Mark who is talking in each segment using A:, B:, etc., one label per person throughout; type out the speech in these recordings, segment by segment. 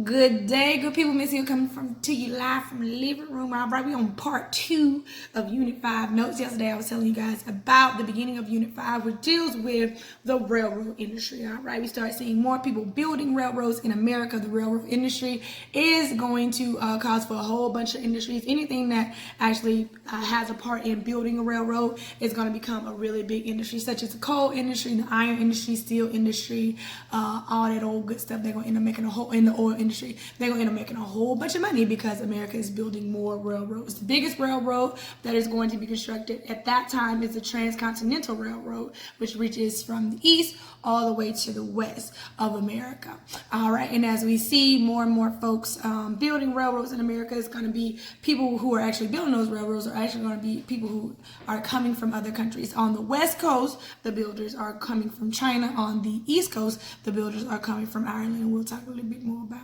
A: Good day, good people. Miss you coming to you live from the living room. All right, we on part 2 of Unit 5 notes. Yesterday, I was telling you guys about the beginning of Unit 5, which deals with the railroad industry. All right, we start seeing more people building railroads in America. The railroad industry is going to cause for a whole bunch of industries. Anything that actually has a part in building a railroad is going to become a really big industry, such as the coal industry, the iron industry, steel industry, all that old good stuff. They're going to end up making a whole in the oil industry. They're going to end up making a whole bunch of money because America is building more railroads. The biggest railroad that is going to be constructed at that time is the Transcontinental Railroad, which reaches from the east all the way to the west of America. All right, and as we see more and more folks building railroads in America, it's going to be people who are actually building those railroads are actually going to be people who are coming from other countries. On the west coast, the builders are coming from China. On the east coast, the builders are coming from Ireland, and we'll talk a little bit more about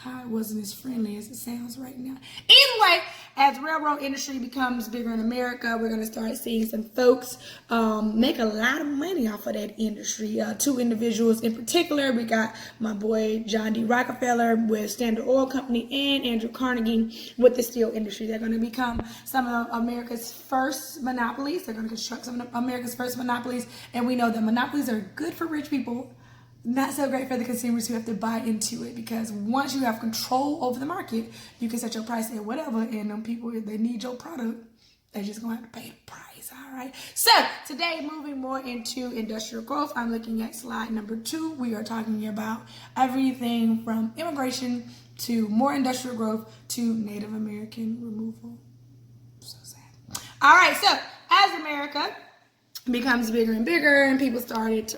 A: how it wasn't as friendly as it sounds right now. Either way, as railroad industry becomes bigger in America, we're going to start seeing some folks make a lot of money off of that industry. Two individuals in particular, we got my boy John D. Rockefeller with Standard Oil Company and Andrew Carnegie with the steel industry. They're going to become some of America's first monopolies. They're going to construct some of America's first monopolies, and we know that monopolies are good for rich people, not so great for the consumers who have to buy into it, because once you have control over the market, you can set your price at whatever, and them people, if they need your product, they're just gonna have to pay the price. All right, so today, moving more into industrial growth, I'm looking at slide number 2. We are talking about everything from immigration to more industrial growth to Native American removal. So sad. All right, so as America becomes bigger and bigger and people started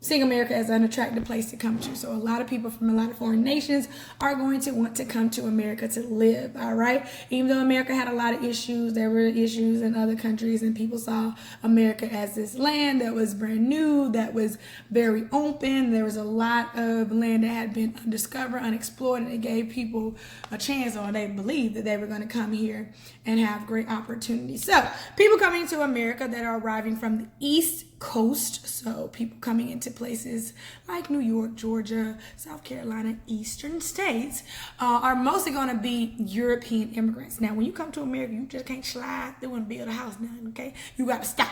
A: seeing America as an attractive place to come to. So a lot of people from a lot of foreign nations are going to want to come to America to live, all right? Even though America had a lot of issues, there were issues in other countries, and people saw America as this land that was brand new, that was very open. There was a lot of land that had been undiscovered, unexplored, and it gave people a chance, or they believed that they were going to come here and have great opportunities. So people coming to America that are arriving from the East Coast, so people coming into places like New York, Georgia, South Carolina, eastern states, are mostly going to be European immigrants. Now, when you come to America, you just can't slide through and build a house now, okay? You got to stop.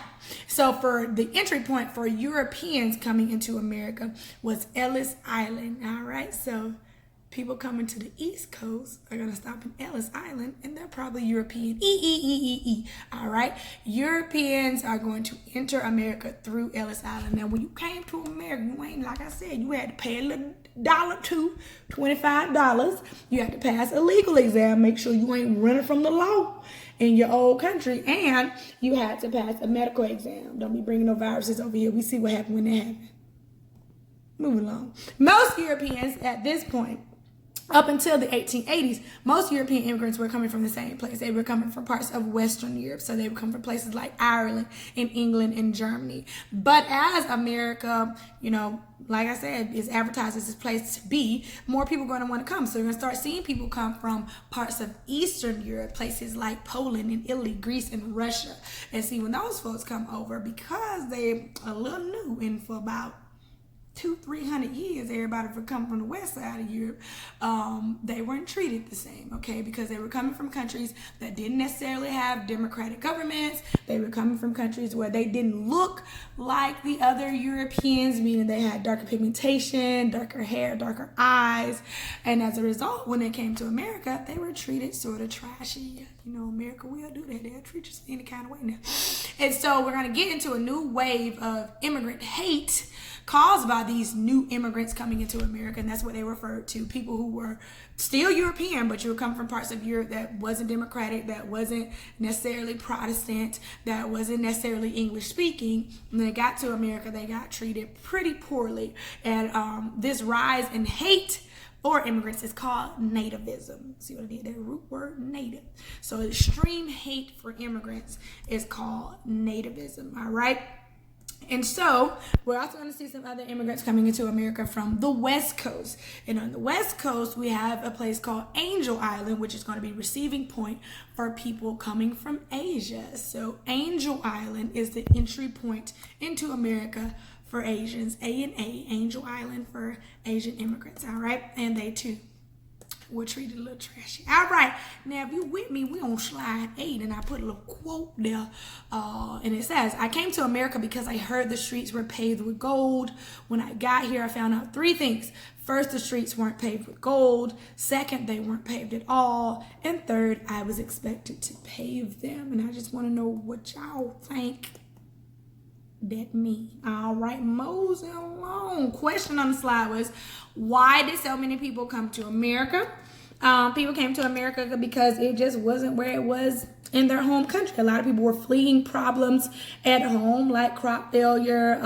A: So for the entry point for Europeans coming into America was Ellis Island, all right? So people coming to the East Coast are going to stop in Ellis Island, and they're probably European. All right? Europeans are going to enter America through Ellis Island. Now, when you came to America, you ain't, like I said, you had to pay a little $25. You had to pass a legal exam, make sure you ain't running from the law in your old country, and you had to pass a medical exam. Don't be bringing no viruses over here. We see what happened when that happened. Moving along. Most Europeans at this point, up until the 1880s, most European immigrants were coming from the same place. They were coming from parts of Western Europe. So they would come from places like Ireland and England and Germany. But as America, like I said, is advertised as this place to be, more people are going to want to come. So you're going to start seeing people come from parts of Eastern Europe, places like Poland and Italy, Greece and Russia. And see, when those folks come over, because they're a little new, and for about 200-300 years, everybody for coming from the west side of Europe, they weren't treated the same, okay? Because they were coming from countries that didn't necessarily have democratic governments. They were coming from countries where they didn't look like the other Europeans, meaning they had darker pigmentation, darker hair, darker eyes. And as a result, when they came to America, they were treated sort of trashy. America will do that. They'll treat you any kind of way now. And so we're going to get into a new wave of immigrant hate caused by these new immigrants coming into America, and that's what they referred to. People who were still European, but you were coming from parts of Europe that wasn't democratic, that wasn't necessarily Protestant, that wasn't necessarily English speaking. When they got to America, they got treated pretty poorly. And this rise in hate for immigrants is called nativism. See what I did there? Root word, native. So extreme hate for immigrants is called nativism, all right? And so we're also going to see some other immigrants coming into America from the West Coast. And on the West Coast, we have a place called Angel Island, which is going to be receiving point for people coming from Asia. So Angel Island is the entry point into America for Asians, A&A, Angel Island for Asian immigrants, all right? And they too were treated a little trashy. All right, now if you with me, we on slide 8, and I put a little quote there, and it says, I came to America because I heard the streets were paved with gold. When I got here, I found out 3 things. First, the streets weren't paved with gold. Second, they weren't paved at all. And third, I was expected to pave them. And I just want to know what y'all think that mean. All right, mosey along. Question on the slide was, why did so many people come to America? People came to America because it just wasn't where it was in their home country. A lot of people were fleeing problems at home, like crop failure.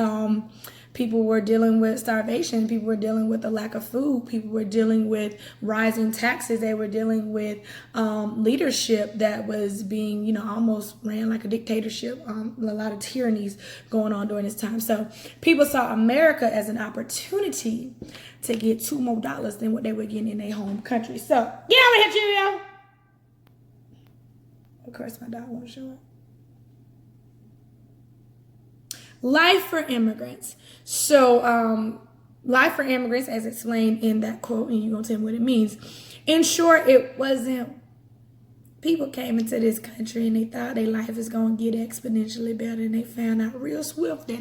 A: People were dealing with starvation. People were dealing with the lack of food. People were dealing with rising taxes. They were dealing with leadership that was being, almost ran like a dictatorship. A lot of tyrannies going on during this time. So people saw America as an opportunity to get $2 more than what they were getting in their home country. So get over here, Cheerio. Of course, my dog won't show up. Life for immigrants. So, life for immigrants, as explained in that quote, and you're going to tell me what it means. In short, it wasn't, people came into this country and they thought their life is going to get exponentially better, and they found out real swift that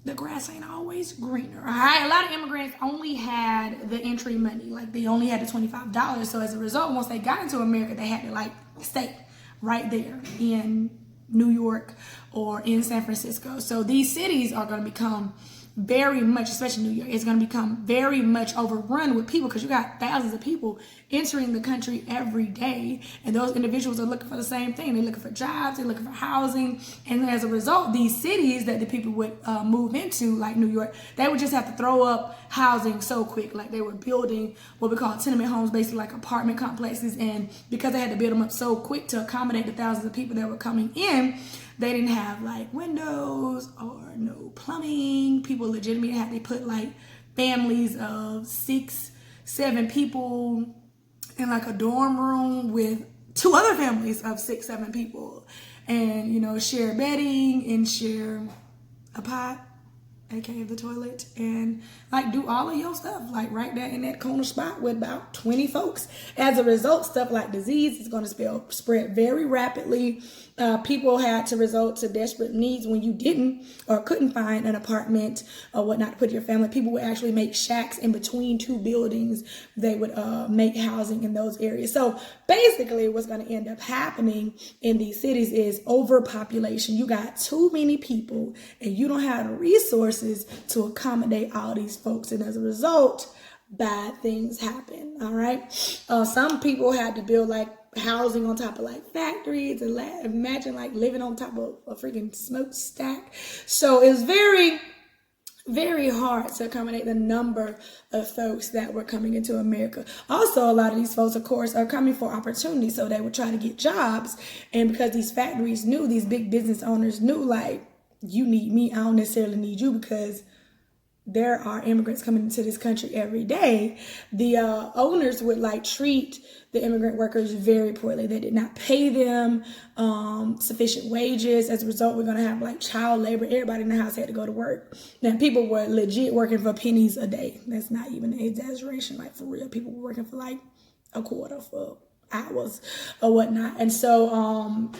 A: the grass ain't always greener. All right, a lot of immigrants only had the entry money, like they only had the $25. So as a result, once they got into America, they had to stay right there in New York or in San Francisco. So these cities are going to become very much, especially New York, it's going to become very much overrun with people, because you got thousands of people entering the country every day, and those individuals are looking for the same thing. They're looking for jobs, they're looking for housing, and as a result, these cities that the people would move into, like New York, they would just have to throw up housing so quick. Like they were building what we call tenement homes, basically like apartment complexes, and because they had to build them up so quick to accommodate the thousands of people that were coming in, they didn't have like windows or no plumbing. People legitimately had to put like families of 6, 7 people in like a dorm room with 2 other families of 6, 7 people, and share bedding and share a pot, aka the toilet, and like do all of your stuff like right there in that corner spot with about 20 folks. As a result, stuff like disease is going to spread very rapidly. People had to resort to desperate needs when you didn't or couldn't find an apartment or whatnot to put your family. People would actually make shacks in between 2 buildings. They would make housing in those areas. So basically what's going to end up happening in these cities is overpopulation. You got too many people and you don't have the resources to accommodate all these folks. And as a result, bad things happen. All right. Some people had to build like housing on top of like factories, and imagine like living on top of a freaking smokestack. So it was very, very hard to accommodate the number of folks that were coming into America. Also, a lot of these folks, of course, are coming for opportunity, so they would try to get jobs. And because these factories knew, these big business owners knew, like, you need me, I don't necessarily need you, because there are immigrants coming into this country every day. The owners would like treat the immigrant workers very poorly. They did not pay them sufficient wages. As a result, we're going to have like child labor. Everybody in the house had to go to work. Now, people were legit working for pennies a day. That's not even an exaggeration. Like, for real, people were working for like a quarter for hours or whatnot. And so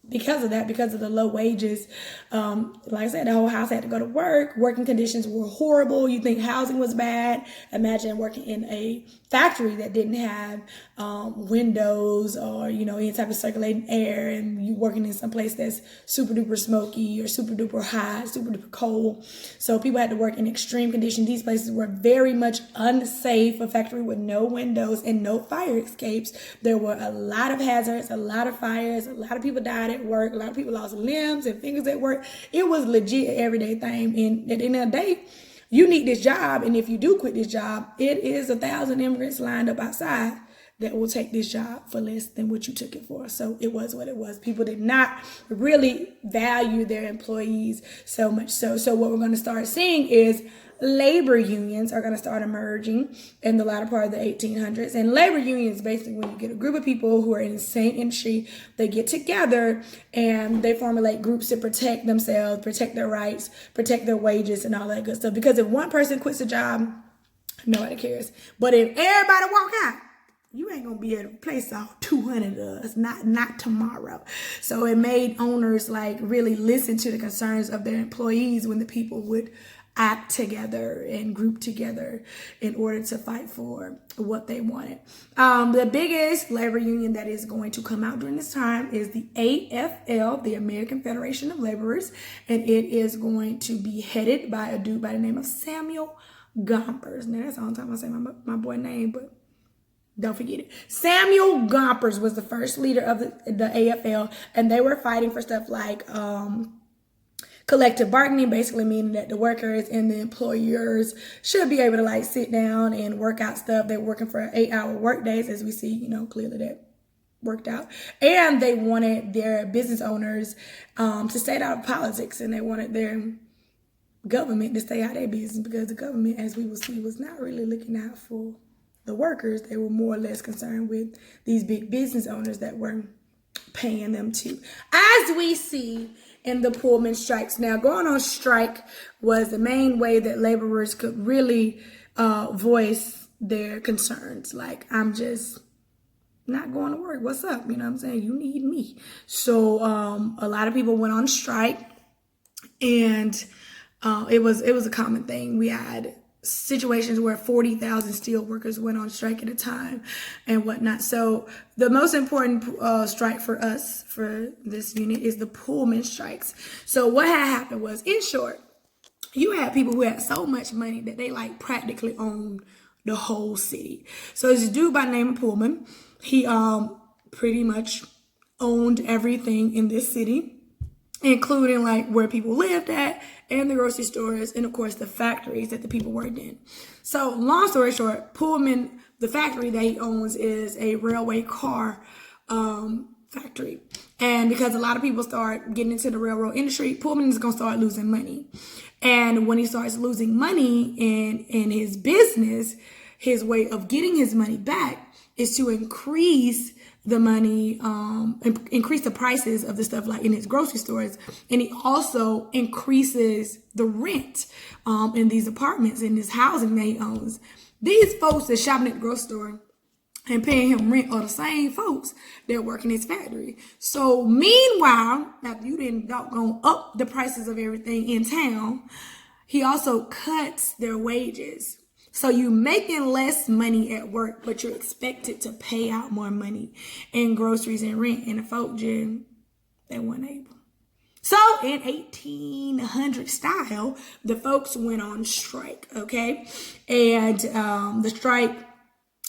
A: because of that, because of the low wages, like I said, the whole house had to go to work. Working conditions were horrible. You think housing was bad? Imagine working in a factory that didn't have windows or, any type of circulating air, and you working in some place that's super duper smoky or super duper hot, super duper cold. So people had to work in extreme conditions. These places were very much unsafe. A factory with no windows and no fire escapes. There were a lot of hazards, a lot of fires, a lot of people died at work, a lot of people lost limbs and fingers at work. It was legit an everyday thing. And at the end of the day, you need this job, and if you do quit this job, it is 1,000 immigrants lined up outside that will take this job for less than what you took it for. So it was what it was. People did not really value their employees so much. So what we're going to start seeing is labor unions are going to start emerging in the latter part of the 1800s. And labor unions, basically when you get a group of people who are in the same industry, they get together and they formulate groups to protect themselves, protect their rights, protect their wages and all that good stuff. Because if one person quits a job, nobody cares. But if everybody walk out, you ain't gonna be able to replace all 200 of us, not tomorrow. So it made owners like really listen to the concerns of their employees when the people would act together and group together in order to fight for what they wanted. The biggest labor union that is going to come out during this time is the AFL, the American Federation of Laborers, and it is going to be headed by a dude by the name of Samuel Gompers. Now that's the only time I say my boy name, but don't forget it. Samuel Gompers was the first leader of the AFL, and they were fighting for stuff like collective bargaining, basically meaning that the workers and the employers should be able to like sit down and work out stuff. They're working for 8-hour work days, as we see, clearly that worked out. And they wanted their business owners to stay out of politics, and they wanted their government to stay out of their business, because the government, as we will see, was not really looking out for the workers. They were more or less concerned with these big business owners that were paying them too. As we see in the Pullman strikes. Now, going on strike was the main way that laborers could really voice their concerns. Like, I'm just not going to work. What's up? You know what I'm saying? You need me. So a lot of people went on strike, and it was a common thing. We had situations where 40,000 steel workers went on strike at a time and whatnot. So the most important strike for us, for this unit, is the Pullman strikes. So what had happened was, in short, you had people who had so much money that they like practically owned the whole city. So this dude by the name of Pullman, he pretty much owned everything in this city, including like where people lived at, and the grocery stores, and of course the factories that the people worked in. So long story short, Pullman, the factory that he owns, is a railway car factory. And because a lot of people start getting into the railroad industry, Pullman is going to start losing money. And when he starts losing money in his business, his way of getting his money back is to increase the money, increase the prices of the stuff like in his grocery stores. And he also increases the rent in these apartments, in this housing that he owns. These folks that shopping at the grocery store and paying him rent are the same folks that work in his factory. So meanwhile, after you didn't doggone up the prices of everything in town, he also cuts their wages. So you making less money at work, but you're expected to pay out more money in groceries and rent. And the folk just, they weren't able. So in 1800 style, the folks went on strike, okay? And the strike,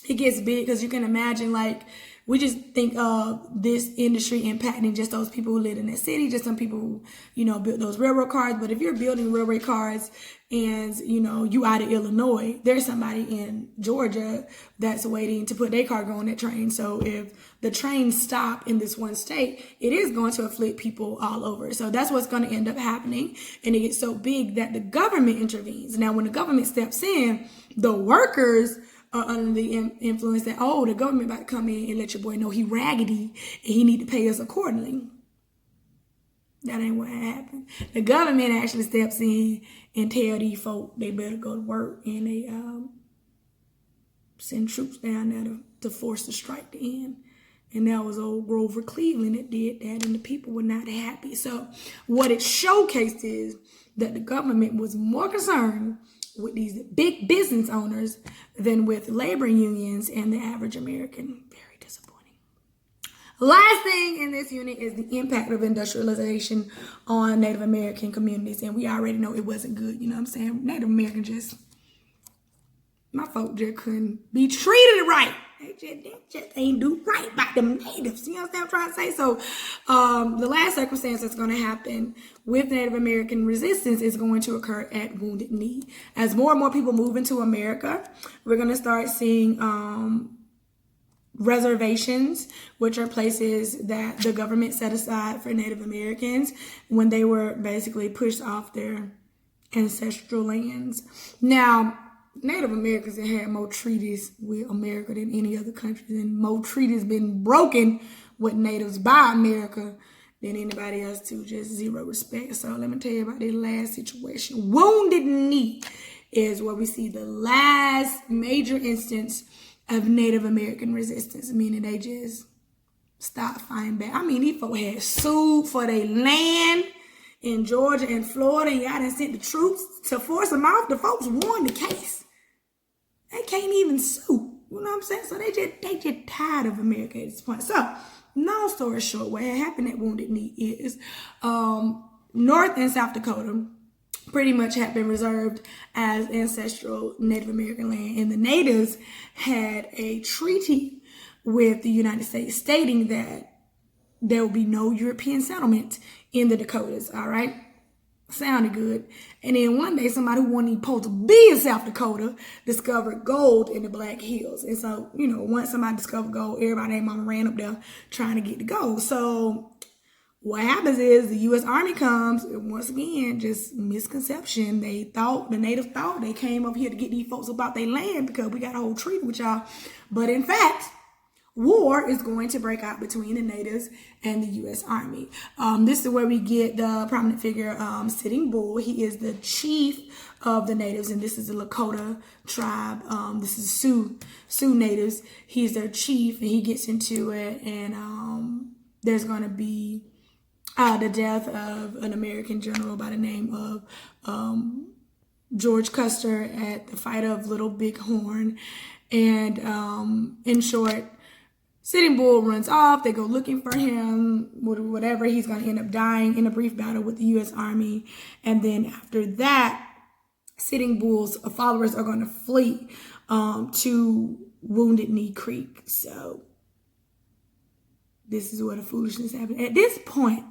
A: it gets big because you can imagine, like, we just think of this industry impacting just those people who live in that city, just some people who, built those railroad cars. But if you're building railroad cars and, you out of Illinois, there's somebody in Georgia that's waiting to put their cargo on that train. So if the trains stop in this one state, it is going to afflict people all over. So that's what's going to end up happening. And it gets so big that the government intervenes. Now, when the government steps in, the workers are under the influence that, the government about to come in and let your boy know he raggedy and he need to pay us accordingly. That ain't what happened. The government actually steps in and tell these folk they better go to work, and they send troops down there to force the strike to end. And that was old Grover Cleveland that did that, and the people were not happy. So what it showcased is that the government was more concerned with these big business owners than with labor unions and the average American. Very disappointing. Last thing in this unit is the impact of industrialization on Native American communities. And we already know it wasn't good. You know what I'm saying? Native Americans my folk just couldn't be treated right. They just ain't do right by them natives. You know what I'm trying to say? So the last circumstance that's going to happen with Native American resistance is going to occur at Wounded Knee. As more and more people move into America, we're going to start seeing reservations, which are places that the government set aside for Native Americans when they were basically pushed off their ancestral lands. Now, Native Americans have had more treaties with America than any other country, and more treaties been broken with natives by America than anybody else too. Just zero respect. So let me tell you about this last situation. Wounded Knee is where we see the last major instance of Native American resistance, meaning they just stopped fighting back. I mean, these folks had sued for their land in Georgia and Florida, and y'all done sent the troops to force them off. The folks won the case. They can't even sue. You know what I'm saying? So they just tired of America at this point. So, long story short, what had happened at Wounded Knee is North and South Dakota pretty much had been reserved as ancestral Native American land. And the natives had a treaty with the United States stating that there will be no European settlement in the Dakotas, all right? Sounded good. And then one day, somebody who wasn't even supposed to be in South Dakota discovered gold in the Black Hills. And so, you know, once somebody discovered gold, everybody and mama ran up there trying to get the gold. So what happens is the U.S. Army comes, and once again, just misconception. The natives thought they came up here to get these folks about their land because we got a whole treaty with y'all. But in fact, war is going to break out between the natives and the U.S. Army. This is where we get the prominent figure, Sitting Bull. He is the chief of the natives, and this is the Lakota tribe. This is Sioux natives. He's their chief, and he gets into it, and there's going to be the death of an American general by the name of George Custer at the fight of Little Big Horn. And in short, Sitting Bull runs off. They go looking for him, whatever. He's going to end up dying in a brief battle with the U.S. Army. And then after that, Sitting Bull's followers are going to flee to Wounded Knee Creek. So this is where the foolishness happened. At this point,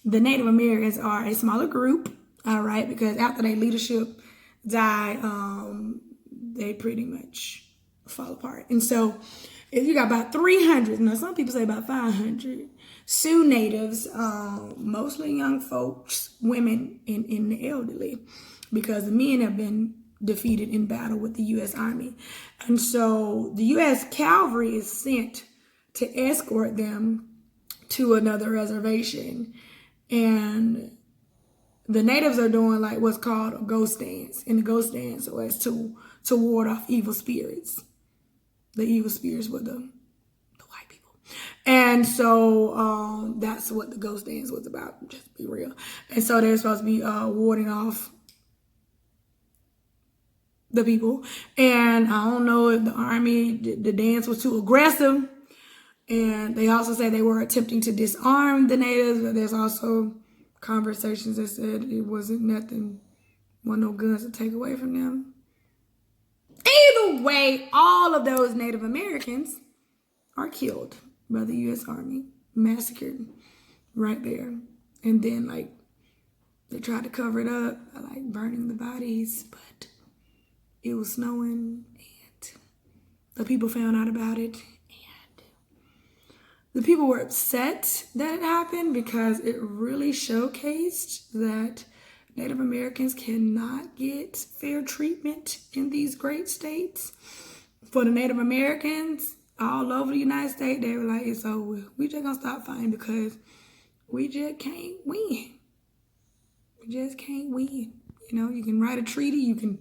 A: the Native Americans are a smaller group, all right, because after their leadership died, they pretty much fall apart. And so if you got about 300, now some people say about 500 Sioux natives, mostly young folks, women, and the elderly, because the men have been defeated in battle with the U.S. Army. And so the U.S. cavalry is sent to escort them to another reservation. And the natives are doing like what's called a ghost dance. And the ghost dance was to ward off evil spirits. The evil spirits were the white people. And so that's what the ghost dance was about, just to be real. And so they're supposed to be warding off the people. And I don't know if the army, the dance was too aggressive. And they also say they were attempting to disarm the natives, but there's also conversations that said it wasn't nothing, wasn't no guns to take away from them. Either way, all of those Native Americans are killed by the U.S. Army, massacred right there. And then, like, they tried to cover it up by, like, burning the bodies, but it was snowing, and the people found out about it. The people were upset that it happened because it really showcased that Native Americans cannot get fair treatment in these great states. For the Native Americans all over the United States, they were like, it's over. We just gonna stop fighting because we just can't win. We just can't win. You know, you can write a treaty, you can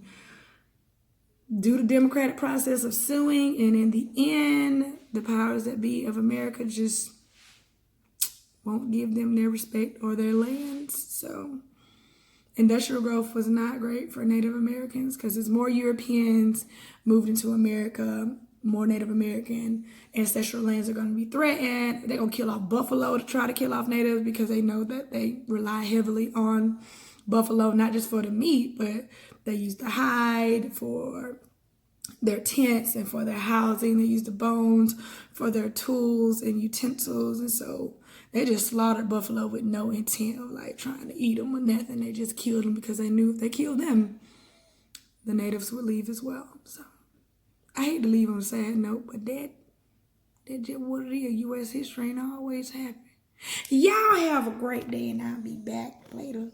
A: do the democratic process of suing, and in the end, the powers that be of America just won't give them their respect or their lands. So industrial growth was not great for Native Americans because as more Europeans moved into America, more Native American ancestral lands are going to be threatened. They're going to kill off buffalo to try to kill off natives because they know that they rely heavily on buffalo, not just for the meat, but they use the hide for their tents and for their housing. They use the bones for their tools and utensils. And so they just slaughtered buffalo with no intent of like trying to eat them or nothing. They just killed them because they knew if they killed them, the natives would leave as well. So I hate to leave on a sad note, but that just what it is. U.S. history ain't always happy. Y'all have a great day, and I'll be back later.